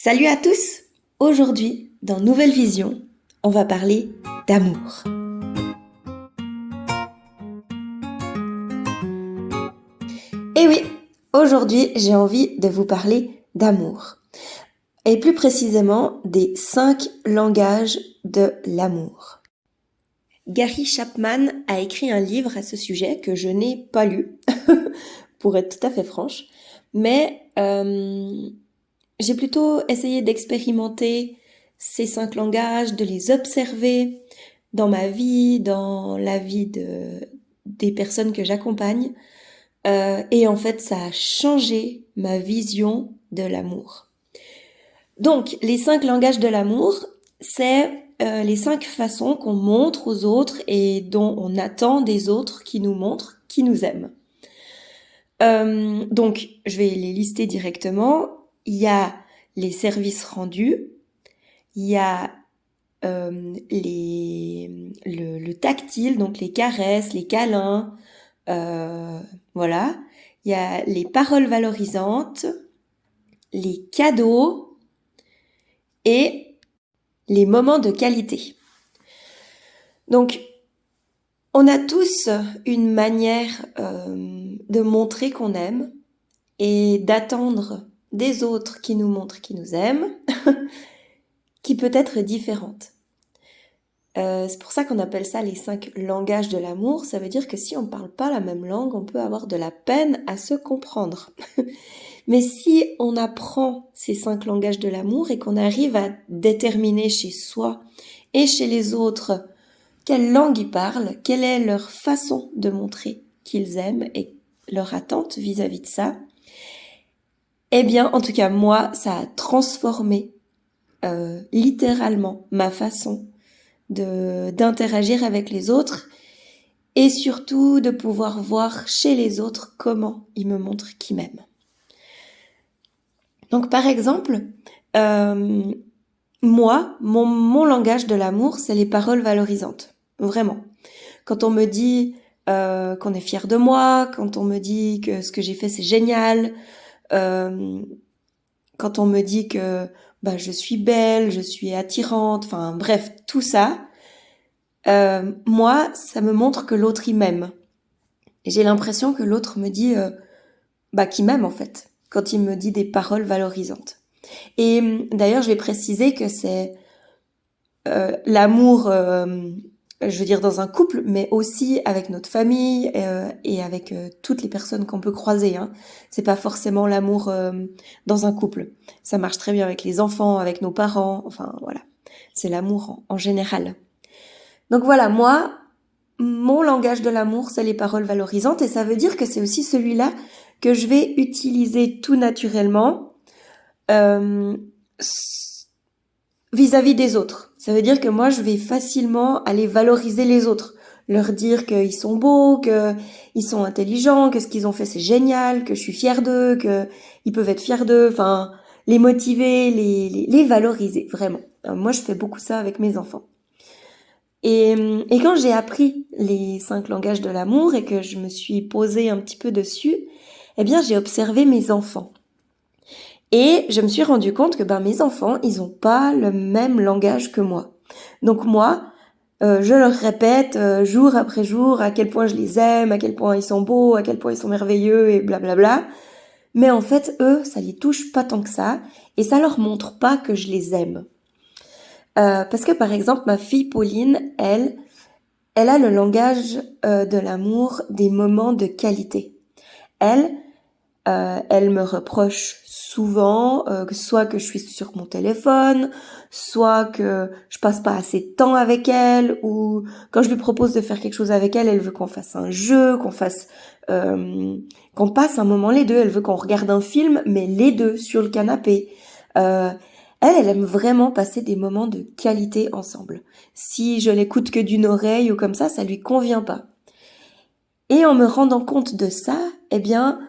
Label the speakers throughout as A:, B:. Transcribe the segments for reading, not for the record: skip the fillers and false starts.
A: Salut à tous! Aujourd'hui, dans Nouvelle Vision, on va parler d'amour. Et oui, aujourd'hui, j'ai envie de vous parler d'amour. Et plus précisément, des 5 langages de l'amour. Gary Chapman a écrit un livre à ce sujet que je n'ai pas lu, pour être tout à fait franche, mais j'ai plutôt essayé d'expérimenter ces 5 langages, de les observer dans ma vie, dans la vie des personnes que j'accompagne. Et en fait, ça a changé ma vision de l'amour. Donc, les 5 langages de l'amour, c'est les 5 façons qu'on montre aux autres et dont on attend des autres qui nous montrent, qui nous aiment. Donc, je vais les lister directement. Il y a les services rendus, il y a le tactile, donc les caresses, les câlins, voilà. Il y a les paroles valorisantes, les cadeaux et les moments de qualité. Donc, on a tous une manière de montrer qu'on aime et d'attendre des autres qui nous montrent qu'ils nous aiment, qui peut être différente. C'est pour ça qu'on appelle ça les 5 langages de l'amour. Ça veut dire que si on ne parle pas la même langue, on peut avoir de la peine à se comprendre. Mais si on apprend ces 5 langages de l'amour et qu'on arrive à déterminer chez soi et chez les autres quelle langue ils parlent, quelle est leur façon de montrer qu'ils aiment et leur attente vis-à-vis de ça, eh bien, en tout cas, moi, ça a transformé littéralement ma façon d'interagir avec les autres et surtout de pouvoir voir chez les autres comment ils me montrent qu'ils m'aiment. Donc par exemple, moi, mon langage de l'amour, c'est les paroles valorisantes. Vraiment. Quand on me dit qu'on est fier de moi, quand on me dit que ce que j'ai fait c'est génial, quand on me dit que je suis belle, je suis attirante, enfin bref, tout ça, moi, ça me montre que l'autre il m'aime. Et j'ai l'impression que l'autre me dit qu'il m'aime en fait, quand il me dit des paroles valorisantes. Et d'ailleurs, je vais préciser que c'est l'amour, je veux dire dans un couple, mais aussi avec notre famille et avec toutes les personnes qu'on peut croiser. Hein. C'est pas forcément l'amour dans un couple. Ça marche très bien avec les enfants, avec nos parents. Enfin voilà, c'est l'amour en général. Donc voilà, moi, mon langage de l'amour, c'est les paroles valorisantes et ça veut dire que c'est aussi celui-là que je vais utiliser tout naturellement vis-à-vis des autres. Ça veut dire que moi, je vais facilement aller valoriser les autres, leur dire qu'ils sont beaux, qu'ils sont intelligents, que ce qu'ils ont fait c'est génial, que je suis fière d'eux, qu'ils peuvent être fiers d'eux, enfin, les motiver, les valoriser, vraiment. Alors, moi, je fais beaucoup ça avec mes enfants. Et quand j'ai appris les 5 langages de l'amour et que je me suis posée un petit peu dessus, eh bien, j'ai observé mes enfants. Et je me suis rendu compte que mes enfants, ils ont pas le même langage que moi. Donc moi, je leur répète jour après jour à quel point je les aime, à quel point ils sont beaux, à quel point ils sont merveilleux et blablabla. Mais en fait, eux, ça les touche pas tant que ça et ça leur montre pas que je les aime. Parce que par exemple, ma fille Pauline, elle a le langage de l'amour des moments de qualité. Elle me reproche souvent soit que je suis sur mon téléphone, soit que je passe pas assez de temps avec elle, ou quand je lui propose de faire quelque chose avec elle, elle veut qu'on fasse un jeu, qu'on passe un moment les deux. Elle veut qu'on regarde un film, mais les deux sur le canapé. Elle aime vraiment passer des moments de qualité ensemble. Si je l'écoute que d'une oreille ou comme ça lui convient pas. Et en me rendant compte de ça, eh bien,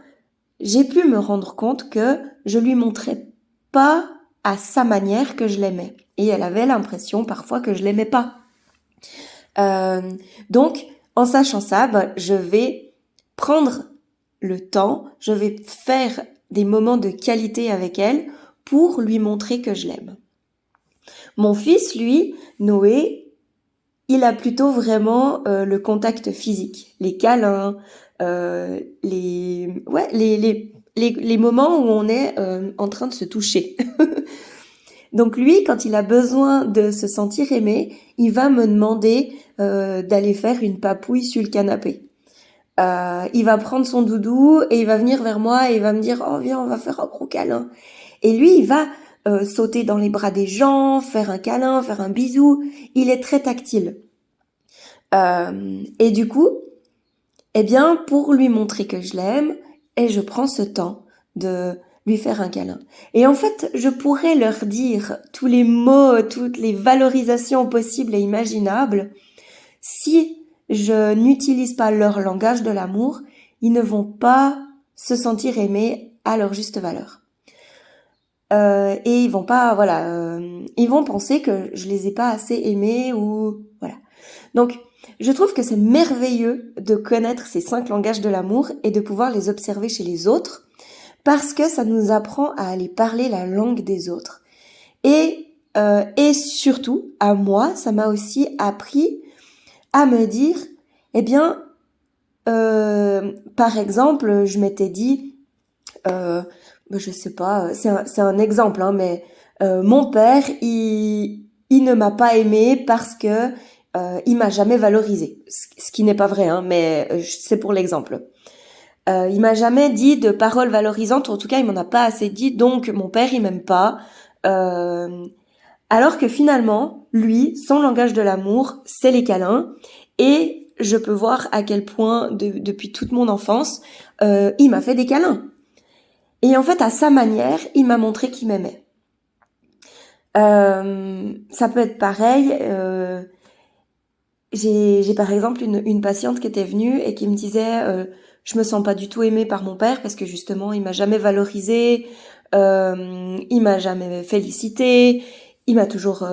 A: j'ai pu me rendre compte que je lui montrais pas à sa manière que je l'aimais. Et elle avait l'impression parfois que je l'aimais pas. Donc, en sachant ça, je vais prendre le temps, je vais faire des moments de qualité avec elle pour lui montrer que je l'aime. Mon fils, lui, Noé, il a plutôt vraiment le contact physique, les câlins, les moments où on est en train de se toucher. Donc lui, quand il a besoin de se sentir aimé, il va me demander d'aller faire une papouille sur le canapé. Il va prendre son doudou et il va venir vers moi et il va me dire « Oh viens, on va faire un gros câlin ». Et lui, il va sauter dans les bras des gens, faire un câlin, faire un bisou. Il est très tactile. Et du coup, eh bien, pour lui montrer que je l'aime, et je prends ce temps de lui faire un câlin. Et en fait, je pourrais leur dire tous les mots, toutes les valorisations possibles et imaginables. Si je n'utilise pas leur langage de l'amour, ils ne vont pas se sentir aimés à leur juste valeur. Et ils vont pas, ils vont penser que je les ai pas assez aimés ou voilà. Donc, je trouve que c'est merveilleux de connaître ces 5 langages de l'amour et de pouvoir les observer chez les autres parce que ça nous apprend à aller parler la langue des autres. Et surtout, à moi, ça m'a aussi appris à me dire, eh bien, par exemple, je m'étais dit, je sais pas, c'est un exemple, hein, mais mon père, il ne m'a pas aimé parce que il m'a jamais valorisé, ce qui n'est pas vrai, hein, mais c'est pour l'exemple. Il m'a jamais dit de paroles valorisantes, ou en tout cas il m'en a pas assez dit, donc mon père il m'aime pas. Alors que finalement, lui, son langage de l'amour, c'est les câlins, et je peux voir à quel point depuis toute mon enfance, il m'a fait des câlins. Et en fait, à sa manière, il m'a montré qu'il m'aimait. Ça peut être pareil. J'ai par exemple une patiente qui était venue et qui me disait je me sens pas du tout aimée par mon père parce que justement il m'a jamais valorisée, il m'a jamais félicité, il m'a toujours,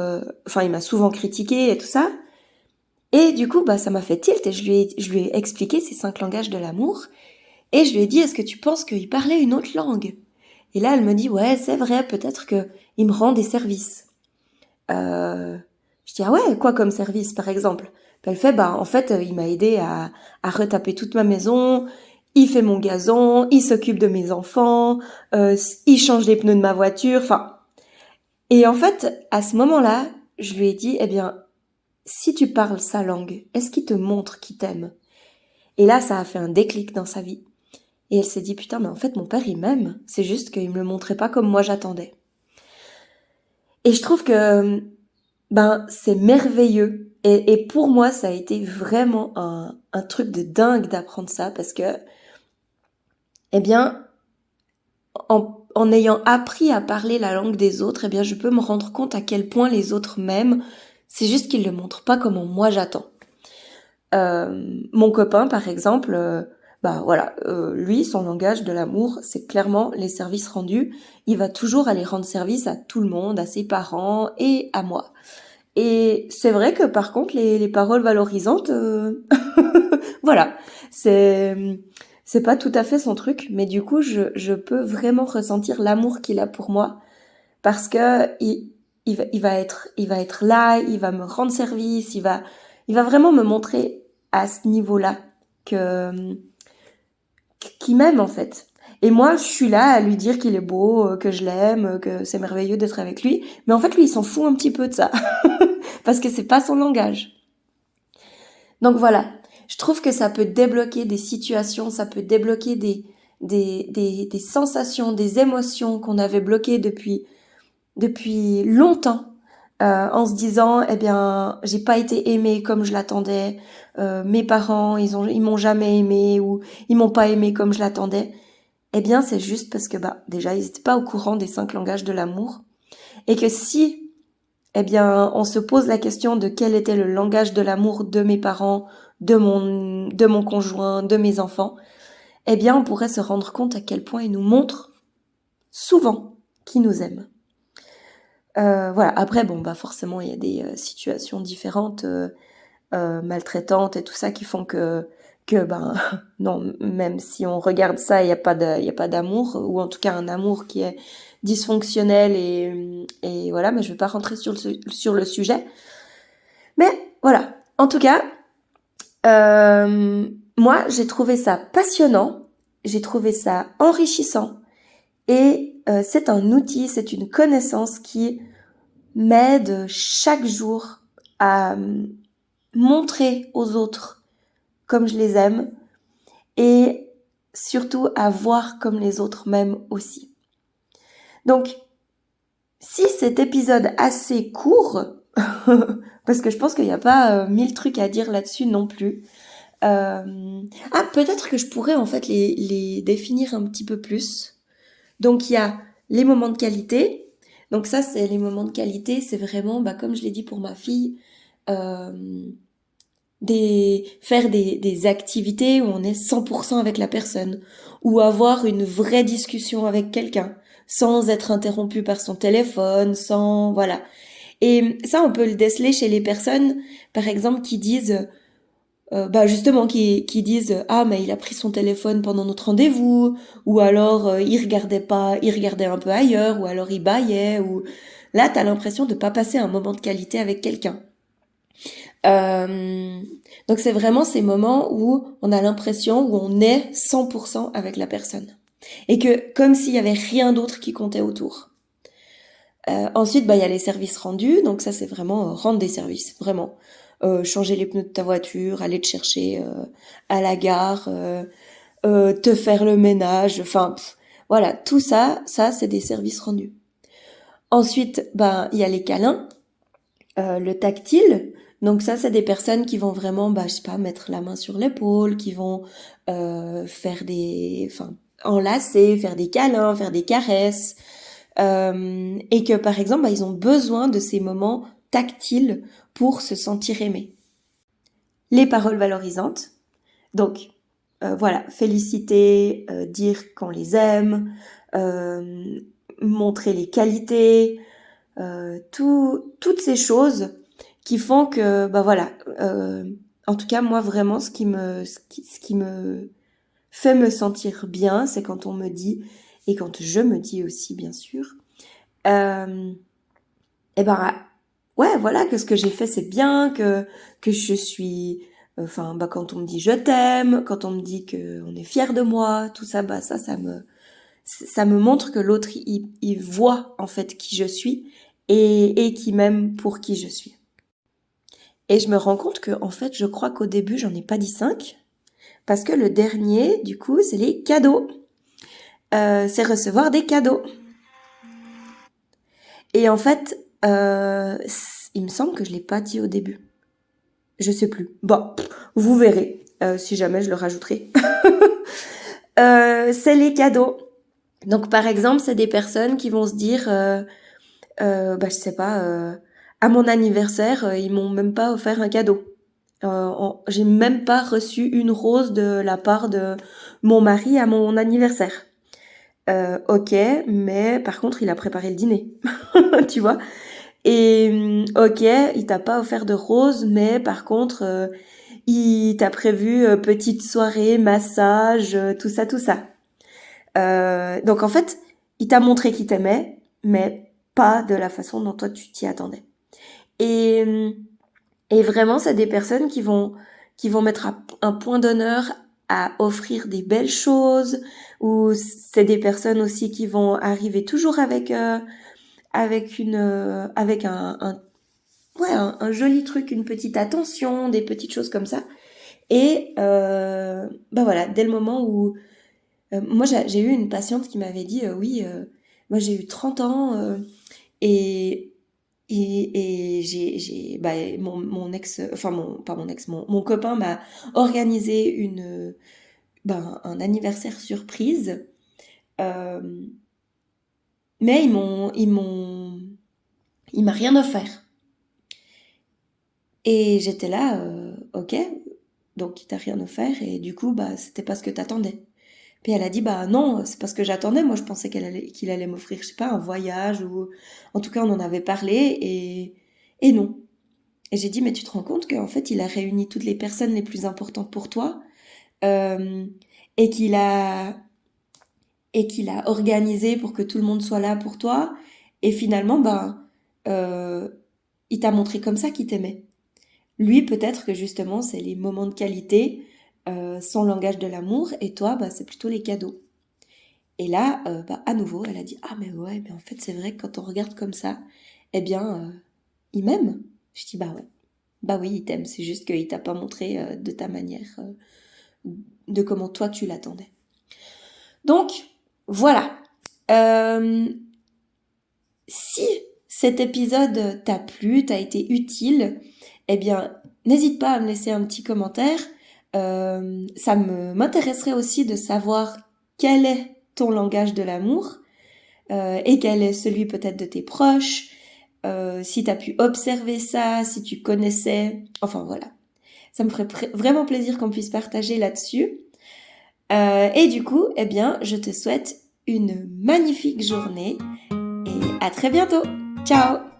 A: il m'a souvent critiqué et tout ça. Et du coup ça m'a fait tilt et je lui ai expliqué ces 5 langages de l'amour et je lui ai dit est-ce que tu penses qu'il parlait une autre langue? Et là elle me dit ouais c'est vrai peut-être que il me rend des services. Je dis ah ouais quoi comme service par exemple? Puis elle fait en fait il m'a aidé à retaper toute ma maison, il fait mon gazon, il s'occupe de mes enfants, il change les pneus de ma voiture, et en fait à ce moment-là je lui ai dit eh bien si tu parles sa langue, est-ce qu'il te montre qu'il t'aime? Et là ça a fait un déclic dans sa vie et elle s'est dit putain mais en fait mon père il m'aime, c'est juste qu'il me le montrait pas comme moi j'attendais. Et je trouve que c'est merveilleux. Et pour moi, ça a été vraiment un truc de dingue d'apprendre ça parce que, eh bien, en ayant appris à parler la langue des autres, eh bien, je peux me rendre compte à quel point les autres m'aiment. C'est juste qu'ils le montrent pas comme moi j'attends. Mon copain, par exemple, lui, son langage de l'amour, c'est clairement les services rendus. Il va toujours aller rendre service à tout le monde, à ses parents et à moi. Et c'est vrai que par contre les paroles valorisantes, voilà, c'est pas tout à fait son truc, mais du coup je peux vraiment ressentir l'amour qu'il a pour moi parce que il va être là, il va me rendre service, il va vraiment me montrer à ce niveau-là que qu'il m'aime en fait. Et moi, je suis là à lui dire qu'il est beau, que je l'aime, que c'est merveilleux d'être avec lui. Mais en fait, lui, il s'en fout un petit peu de ça. Parce que c'est pas son langage. Donc voilà. Je trouve que ça peut débloquer des situations, ça peut débloquer des sensations, des émotions qu'on avait bloquées depuis longtemps. En se disant, eh bien, j'ai pas été aimée comme je l'attendais. Mes parents, ils m'ont jamais aimée ou ils m'ont pas aimée comme je l'attendais. Eh bien, c'est juste parce que, déjà, ils étaient pas au courant des 5 langages de l'amour. Et que si, eh bien, on se pose la question de quel était le langage de l'amour de mes parents, de mon conjoint, de mes enfants, eh bien, on pourrait se rendre compte à quel point ils nous montrent souvent qu'ils nous aiment. Voilà. Après, forcément, il y a des situations différentes, maltraitantes et tout ça qui font que non, même si on regarde ça, il y a pas d'amour, ou en tout cas un amour qui est dysfonctionnel et voilà, mais je vais pas rentrer sur le sujet. Mais voilà, en tout cas, moi j'ai trouvé ça passionnant, j'ai trouvé ça enrichissant et c'est un outil, c'est une connaissance qui m'aide chaque jour à montrer aux autres comme je les aime et surtout à voir comme les autres m'aiment aussi. Donc, si cet épisode assez court, parce que je pense qu'il n'y a pas 1000 trucs à dire là-dessus non plus, peut-être que je pourrais en fait les définir un petit peu plus. Donc il y a les moments de qualité. Donc ça, c'est les moments de qualité, c'est vraiment, comme je l'ai dit pour ma fille, faire des activités où on est 100% avec la personne, ou avoir une vraie discussion avec quelqu'un, sans être interrompu par son téléphone, sans, voilà. Et ça, on peut le déceler chez les personnes, par exemple, qui disent, justement, qui disent, ah, mais il a pris son téléphone pendant notre rendez-vous, ou alors il regardait un peu ailleurs, ou alors il bâillait, ou là, t'as l'impression de pas passer un moment de qualité avec quelqu'un. Donc c'est vraiment ces moments où on a l'impression, où on est 100% avec la personne. Et que, comme s'il y avait rien d'autre qui comptait autour. Ensuite, il y a les services rendus. Donc ça, c'est vraiment rendre des services, vraiment. Changer les pneus de ta voiture, aller te chercher à la gare, te faire le ménage, enfin, voilà, tout ça, c'est des services rendus. Ensuite, il y a les câlins, le tactile. Donc ça, c'est des personnes qui vont vraiment, mettre la main sur l'épaule, qui vont enlacer, faire des câlins, faire des caresses, et que par exemple, ils ont besoin de ces moments tactiles pour se sentir aimés. Les paroles valorisantes, donc voilà, féliciter, dire qu'on les aime, montrer les qualités, toutes ces choses qui font que, en tout cas moi vraiment ce qui me fait me sentir bien, c'est quand on me dit, et quand je me dis aussi bien sûr, ouais, voilà, que ce que j'ai fait c'est bien, que je suis, quand on me dit je t'aime, quand on me dit que on est fier de moi, tout ça, ça me montre que l'autre il voit en fait qui je suis et qui m'aime pour qui je suis. Et je me rends compte que en fait, je crois qu'au début, j'en ai pas dit 5 parce que le dernier, du coup, c'est les cadeaux. C'est recevoir des cadeaux. Et en fait, il me semble que je l'ai pas dit au début. Je sais plus. Bon, vous verrez. Si jamais je le rajouterai. C'est les cadeaux. Donc par exemple, c'est des personnes qui vont se dire, je sais pas, à mon anniversaire, ils m'ont même pas offert un cadeau. J'ai même pas reçu une rose de la part de mon mari à mon anniversaire. Ok, mais par contre, il a préparé le dîner, tu vois. Et ok, il t'a pas offert de rose, mais par contre, il t'a prévu petite soirée, massage, tout ça, tout ça. Donc en fait, il t'a montré qu'il t'aimait, mais pas de la façon dont toi tu t'y attendais. Et vraiment, c'est des personnes qui vont mettre un point d'honneur à offrir des belles choses, ou c'est des personnes aussi qui vont arriver toujours avec un joli truc, une petite attention, des petites choses comme ça. Et voilà, dès le moment où moi j'ai eu une patiente qui m'avait dit oui, moi j'ai eu 30 ans et mon ex, enfin pas mon ex, mon copain m'a organisé un anniversaire surprise, euh, mais il m'a rien offert. Et j'étais là, ok, donc il t'a rien offert et du coup c'était pas ce que t'attendais. Puis elle a dit non, c'est pas ce que j'attendais, moi je pensais qu'il allait m'offrir, je sais pas, un voyage ou en tout cas on en avait parlé et non. Et j'ai dit mais tu te rends compte qu'en fait il a réuni toutes les personnes les plus importantes pour toi, et qu'il a et qu'il a organisé pour que tout le monde soit là pour toi. Et finalement, euh, il t'a montré comme ça qu'il t'aimait. Lui, peut-être que justement, c'est les moments de qualité, son langage de l'amour, et toi, c'est plutôt les cadeaux. Et là, à nouveau, elle a dit, ah mais ouais, mais en fait, c'est vrai que quand on regarde comme ça, eh bien, il m'aime. Je dis, bah ouais, bah oui, il t'aime, c'est juste qu'il t'a pas montré de ta manière, de comment toi tu l'attendais. Donc, voilà. Euh, Si cet épisode t'a plu, t'a été utile, eh bien, n'hésite pas à me laisser un petit commentaire. Ça m'intéresserait aussi de savoir quel est ton langage de l'amour et quel est celui peut-être de tes proches. Si tu as pu observer ça, si tu connaissais. Enfin voilà. Ça me ferait vraiment plaisir qu'on puisse partager là-dessus. Et du coup, eh bien, je te souhaite une magnifique journée et à très bientôt. Ciao!